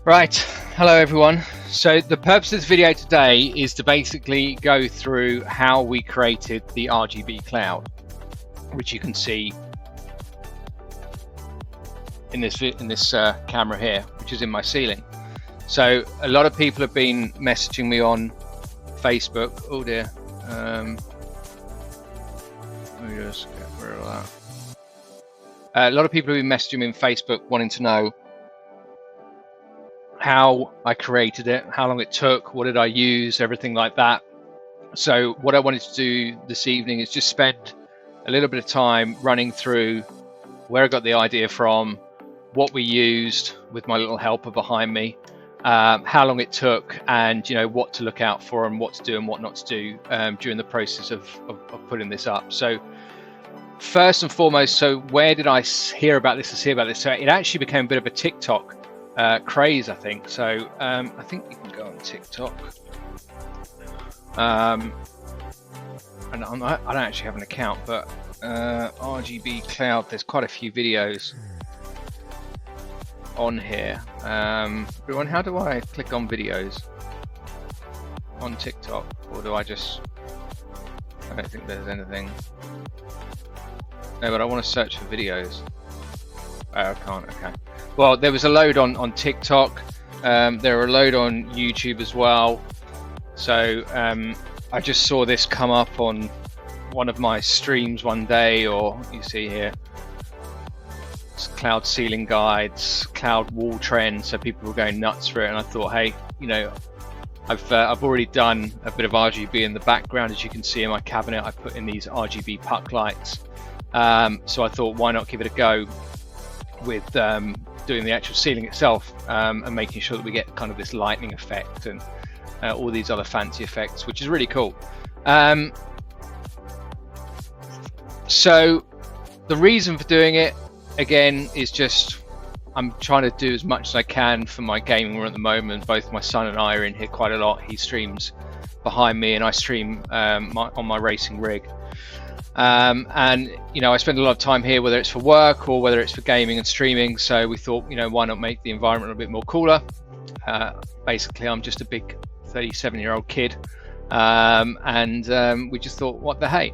Right, hello everyone. So the purpose of this video today is to basically go through how we created the RGB Cloud, which you can see in this camera here, which is in my ceiling. So a lot of people have been messaging me on Facebook. Oh dear. Let me just get rid of that. A lot of people have been messaging me on Facebook wanting to know how I created it, how long it took, what did I use, everything like that. So what I wanted to do this evening is just spend a little bit of time running through where I got the idea from, what we used with my little helper behind me, how long it took, and what to look out for and what to do and what not to do during the process of putting this up. So first and foremost, so where did I hear about this? So it actually became a bit of a TikTok craze, I think. So I think you can go on TikTok, and I don't actually have an account, but RGB Cloud, there's quite a few videos on here. Everyone, how do I click on videos on TikTok, or do I don't think there's anything. No, but I want to search for videos. Oh, I can't. Okay. Well, there was a load on TikTok. There are a load on YouTube as well. So I just saw this come up on one of my streams one day, or you see here, it's cloud ceiling guides, cloud wall trends. So people were going nuts for it, and I thought, hey, I've already done a bit of RGB in the background, as you can see in my cabinet. I put in these RGB puck lights. So I thought, why not give it a go with doing the actual ceiling itself, and making sure that we get kind of this lightning effect and all these other fancy effects, which is really cool. So the reason for doing it, again, is just I'm trying to do as much as I can for my gaming room at the moment. Both my son and I are in here quite a lot. He streams behind me and I stream on my racing rig. And I spend a lot of time here, whether it's for work or whether it's for gaming and streaming. So we thought, why not make the environment a bit more cooler? Basically, I'm just a big 37-year-old kid, and we just thought, what the hey?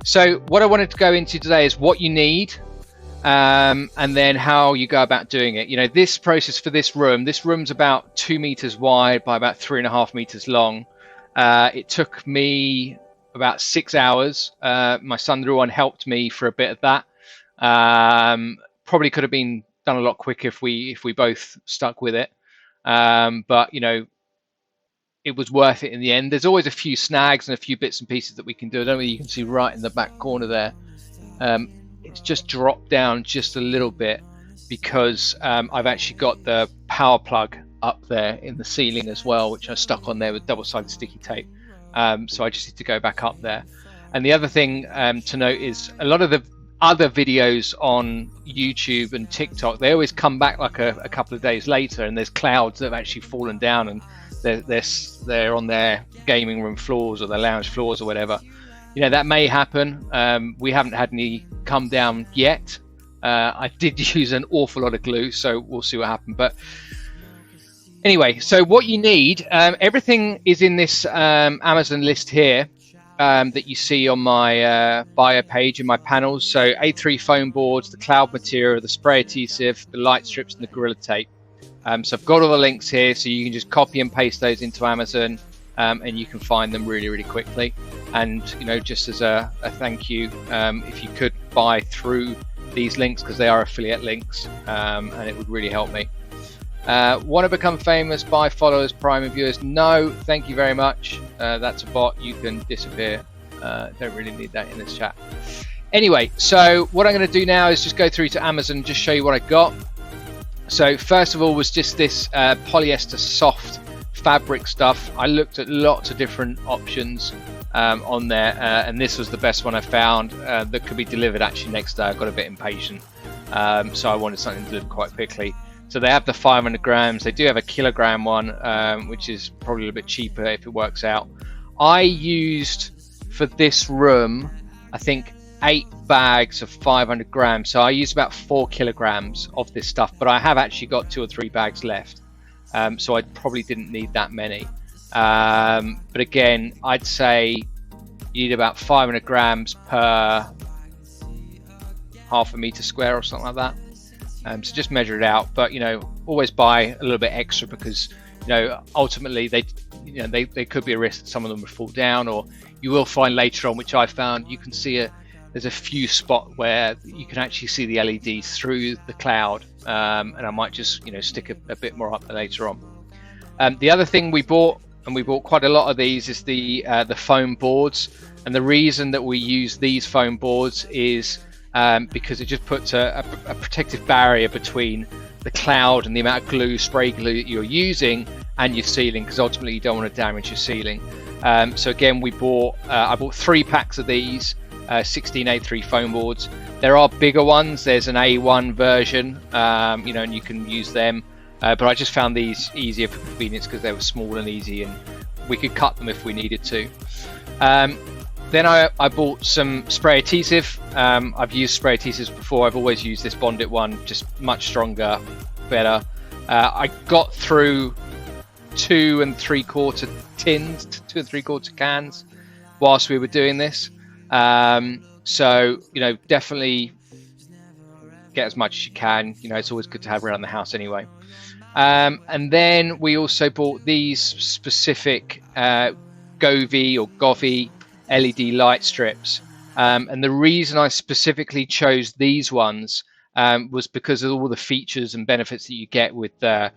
So what I wanted to go into today is what you need, and then how you go about doing it. This process for this room's about 2 meters wide by about 3.5 meters long. It took me about 6 hours. My son Ruan helped me for a bit of that. Probably could have been done a lot quicker if we both stuck with it. But it was worth it in the end. There's always a few snags and a few bits and pieces that we can do. I don't know whether you can see right in the back corner there. It's just dropped down just a little bit because I've actually got the power plug up there in the ceiling as well, which I stuck on there with double-sided sticky tape. So I just need to go back up there. And the other thing to note is a lot of the other videos on YouTube and TikTok, they always come back like a couple of days later, and there's clouds that have actually fallen down, and they're on their gaming room floors or their lounge floors or whatever. That may happen. We haven't had any come down yet. I did use an awful lot of glue, so we'll see what happens. But anyway, so what you need, everything is in this Amazon list here that you see on my bio page in my panels. So A3 foam boards, the cloud material, the spray adhesive, the light strips, and the Gorilla Tape. So I've got all the links here, so you can just copy and paste those into Amazon, and you can find them really, really quickly. And just as a thank you, if you could buy through these links, because they are affiliate links, and it would really help me. Want to become famous? Buy followers, prime and viewers? No, thank you very much. That's a bot. You can disappear. Don't really need that in this chat. Anyway, so what I'm going to do now is just go through to Amazon and just show you what I got. So first of all was just this polyester soft fabric stuff. I looked at lots of different options on there, and this was the best one I found that could be delivered actually next day. I got a bit impatient, so I wanted something delivered quite quickly. So they have the 500 grams. They do have a kilogram one, which is probably a little bit cheaper if it works out. I used for this room, I think 8 bags of 500 grams. So I use about 4 kilograms of this stuff, but I have actually got 2 or 3 bags left. So I probably didn't need that many. But again, I'd say you need about 500 grams per half a meter square or something like that. So just measure it out, but always buy a little bit extra, because ultimately they could be a risk that some of them would fall down, or you will find later on, which I found, you can see there's a few spots where you can actually see the LEDs through the cloud, and I might just stick a bit more up later on. The other thing we bought, and we bought quite a lot of these, is the foam boards. And the reason that we use these foam boards is because it just puts a protective barrier between the cloud and the amount of glue, spray glue that you're using, and your ceiling, because ultimately you don't want to damage your ceiling. So again, I bought 3 packs of these 16 A3 foam boards. There are bigger ones. There's an A1 version, and you can use them. But I just found these easier for convenience because they were small and easy, and we could cut them if we needed to. Then I bought some spray adhesive. I've used spray adhesives before. I've always used this Bondit one, just much stronger, better. I got through 2 3/4 tins, 2 3/4 cans whilst we were doing this. So definitely get as much as you can. It's always good to have around the house anyway. And then we also bought these specific Govee LED light strips. And the reason I specifically chose these ones was because of all the features and benefits that you get with the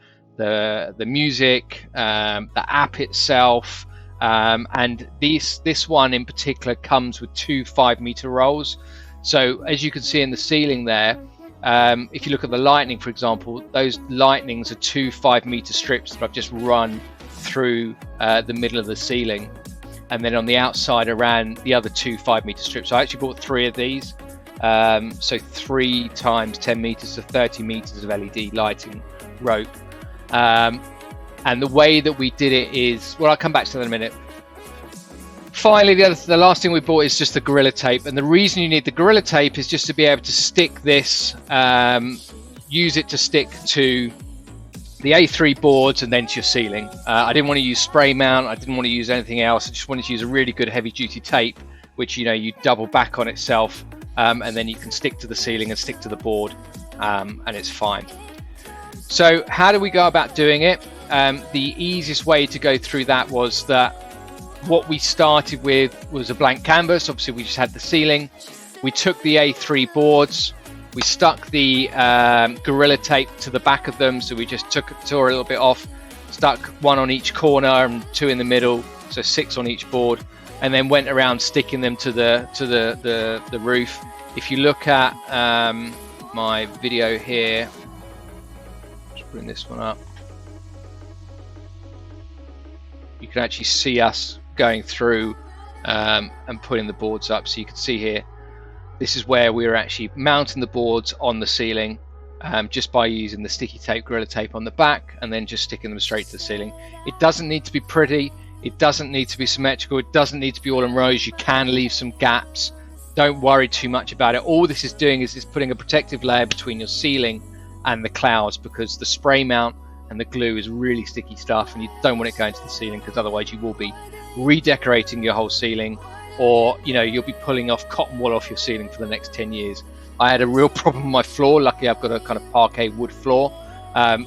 music, the app itself, and this one in particular comes with 2 5-meter rolls. So as you can see in the ceiling there, if you look at the lightning, for example, those lightnings are 2 5-meter strips that I've just run through the middle of the ceiling, and then on the outside around the other 2 5-meter strips. So I actually bought 3 of these, so 3 times 10 meters, so 30 meters of LED lighting rope. And the way that we did it is, well, I'll come back to that in a minute. Finally, the last thing we bought is just the Gorilla Tape, and the reason you need the Gorilla Tape is just to be able to stick this, use it to stick to the A3 boards and then to your ceiling. I didn't want to use spray mount, I didn't want to use anything else. I just wanted to use a really good heavy duty tape, which you double back on itself, and then you can stick to the ceiling and stick to the board, and it's fine. So how do we go about doing it? The easiest way to go through that was that what we started with was a blank canvas. Obviously we just had the ceiling. We took the A3 boards, we stuck the Gorilla Tape to the back of them, so we just tore a little bit off, stuck 1 on each corner and 2 in the middle, so 6 on each board, and then went around sticking them to the roof. If you look at my video here, just bring this one up, you can actually see us going through and putting the boards up. So you can see here, this is where we were actually mounting the boards on the ceiling, just by using the sticky tape, Gorilla Tape on the back, and then just sticking them straight to the ceiling. It doesn't need to be pretty, it doesn't need to be symmetrical, it doesn't need to be all in rows. You can leave some gaps. Don't worry too much about it. All this is doing is it's putting a protective layer between your ceiling and the clouds, because the spray mount and the glue is really sticky stuff, and you don't want it going to the ceiling, because otherwise you will be redecorating your whole ceiling, or you'll be pulling off cotton wool off your ceiling for the next 10 years. I had a real problem with my floor. Luckily I've got a kind of parquet wood floor,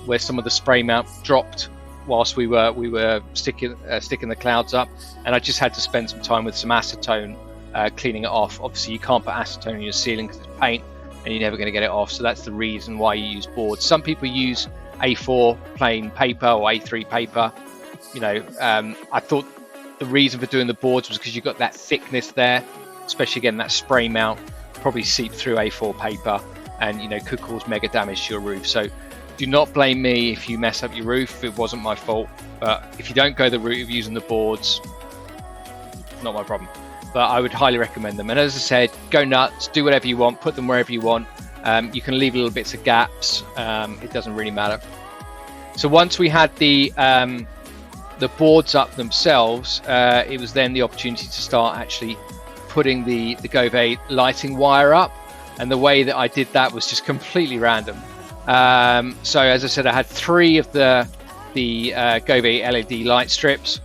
where some of the spray mount dropped whilst we were sticking the clouds up, and I just had to spend some time with some acetone cleaning it off. Obviously you can't put acetone on your ceiling because it's paint and you're never going to get it off, so that's the reason why you use boards. Some people use A4 plain paper or A3 paper. I thought the reason for doing the boards was because you've got that thickness there, especially again that spray mount probably seep through A4 paper and could cause mega damage to your roof. So do not blame me if you mess up your roof. It wasn't my fault. But if you don't go the route of using the boards, not my problem. But I would highly recommend them. And as I said, go nuts, do whatever you want, put them wherever you want. You can leave little bits of gaps. It doesn't really matter. So once we had the boards up themselves, it was then the opportunity to start actually putting the Gove lighting wire up, and the way that I did that was just completely random. So as I said, I had 3 of the Gove LED light strips,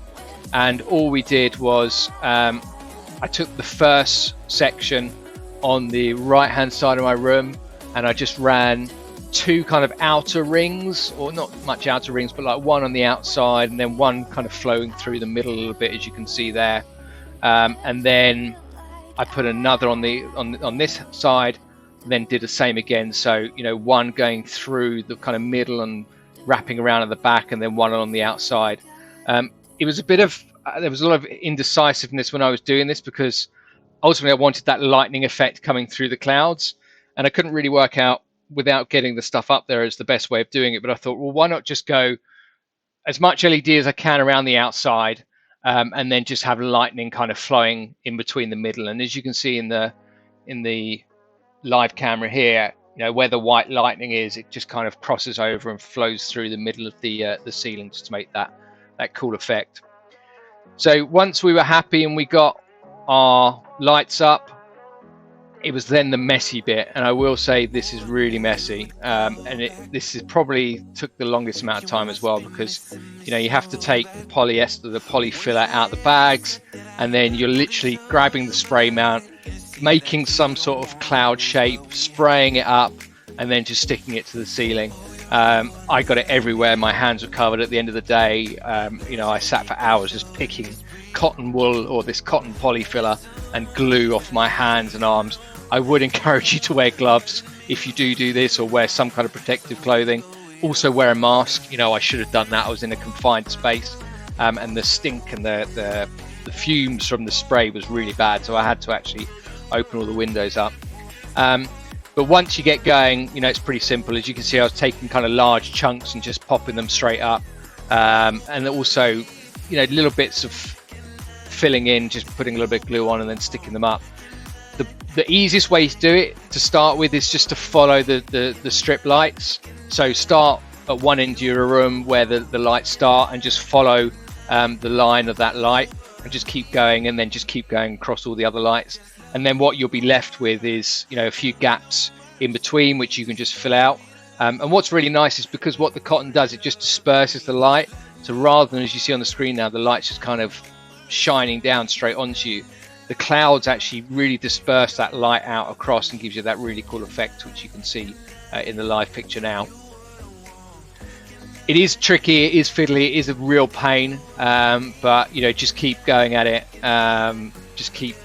and all we did was I took the first section on the right hand side of my room, and I just ran 2 kind of outer rings, or not much outer rings, but like one on the outside and then one kind of flowing through the middle a little bit, as you can see there. And then I put another on this side, and then did the same again. So, you know, one going through the kind of middle and wrapping around at the back, and then one on the outside. It was a bit of there was a lot of indecisiveness when I was doing this, because ultimately I wanted that lightning effect coming through the clouds, and I couldn't really work out without getting the stuff up there as the best way of doing it. But I thought, well, why not just go as much LED as I can around the outside, and then just have lightning kind of flowing in between the middle. And as you can see in the live camera here, you know, where the white lightning is, it just kind of crosses over and flows through the middle of the ceiling, just to make that cool effect. So once we were happy and we got our lights up, it was then the messy bit, and I will say this is really messy, and this is probably took the longest amount of time as well, because you know, you have to take the polyester, the poly filler out the bags, and then you're literally grabbing the spray mount, making some sort of cloud shape, spraying it up, and then just sticking it to the ceiling. I got it everywhere. My hands were covered at the end of the day. You know, I sat for hours just picking cotton wool or this cotton poly filler and glue off my hands and arms. I would encourage you to wear gloves if you do this, or wear some kind of protective clothing. Also wear a mask. You know, I should have done that. I was in a confined space, and the stink and the fumes from the spray was really bad, so I had to actually open all the windows up. But once you get going, you know, it's pretty simple. As you can see, I was taking kind of large chunks and just popping them straight up, and also, you know, little bits of filling in, just putting a little bit of glue on and then sticking them up. The easiest way to do it to start with is just to follow the strip lights. So start at one end of your room where the lights start, and just follow the line of that light, and just keep going, and then just keep going across all the other lights. And then what you'll be left with is, you know, a few gaps in between, which you can just fill out. And what's really nice is, because what the cotton does, it just disperses the light. So rather than, as you see on the screen now, the light's just kind of shining down straight onto you, the clouds actually really disperse that light out across and gives you that really cool effect, which you can see in the live picture now. It is tricky, it is fiddly, it is a real pain, but you know, just keep going at it. Just keep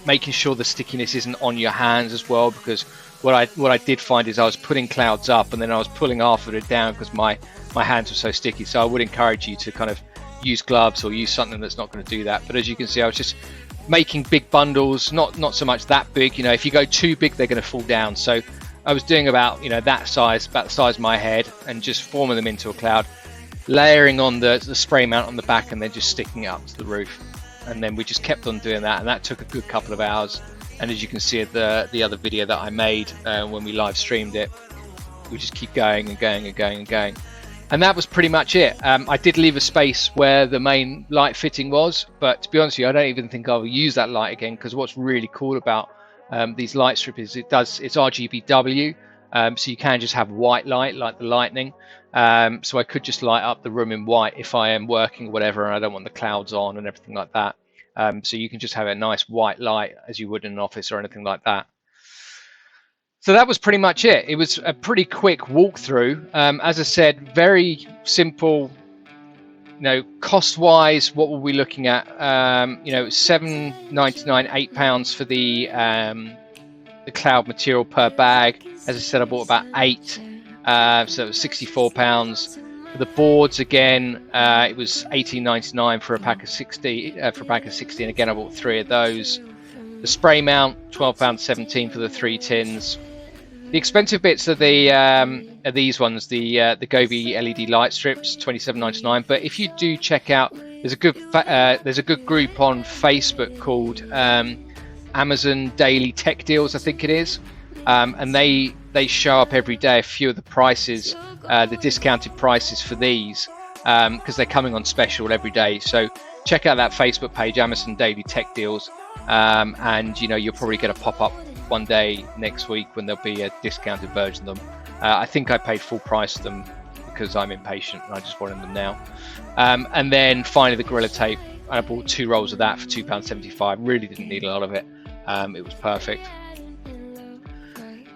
making sure the stickiness isn't on your hands as well, because what I did find is I was putting clouds up and then I was pulling half of it down because my hands were so sticky. So I would encourage you to kind of use gloves or use something that's not going to do that. But as you can see, I was just making big bundles, not so much that big. You know, if you go too big, they're going to fall down. So I was doing about, you know, that size, about the size of my head, and just forming them into a cloud, layering on the spray mount on the back, and then just sticking it up to the roof. And then we just kept on doing that, and that took a good couple of hours. And as you can see at the other video that I made when we live streamed it, we just keep going and going and going and going. And that was pretty much it. I did leave a space where the main light fitting was, but to be honest with you, I don't even think I'll use that light again, because what's really cool about these light strips is it's RGBW, so you can just have white light like the lightning. So I could just light up the room in white if I am working or whatever, and I don't want the clouds on and everything like that. So you can just have a nice white light as you would in an office or anything like that. So that was pretty much it. It was a pretty quick walkthrough. As I said, very simple. You know, cost-wise, what were we looking at? You know, $7.99, £8 for the cloud material per bag. As I said, I bought about 8, so it was £64. For the boards, again, it was $18.99 for a pack of 60. And again, I bought 3 of those. The spray mount, £12.17 for the 3 tins. The expensive bits are these ones, the Gove LED light strips, $27.99. But if you do check out, there's a good group on Facebook called Amazon Daily Tech Deals, I think it is, and they show up every day a few of the prices, the discounted prices for these, because they're coming on special every day. So check out that Facebook page, Amazon Daily Tech Deals. and you'll probably get a pop-up one day next week when there'll be a discounted version of them. I think I paid full price for them because I'm impatient and I just wanted them now. And then finally the Gorilla Tape. I bought 2 rolls of that for £2.75. Really didn't need a lot of it. It was perfect.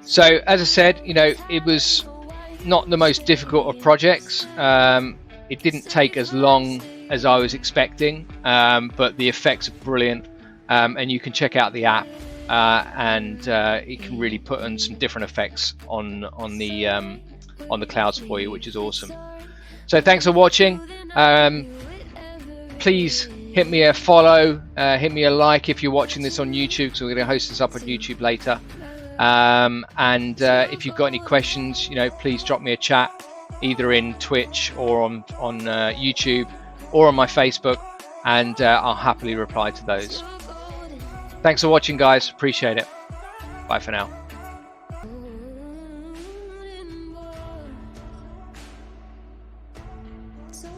So as I said, it was not the most difficult of projects. It didn't take as long as I was expecting, but the effects are brilliant, and you can check out the app, and it can really put on some different effects on the clouds for you, which is awesome. So thanks for watching. Please hit me a follow, hit me a like if you're watching this on YouTube, because we're going to host this up on YouTube later. And if you've got any questions, please drop me a chat, either in Twitch or on YouTube or on my Facebook, and I'll happily reply to those. Thanks for watching, guys. Appreciate it. Bye for now. So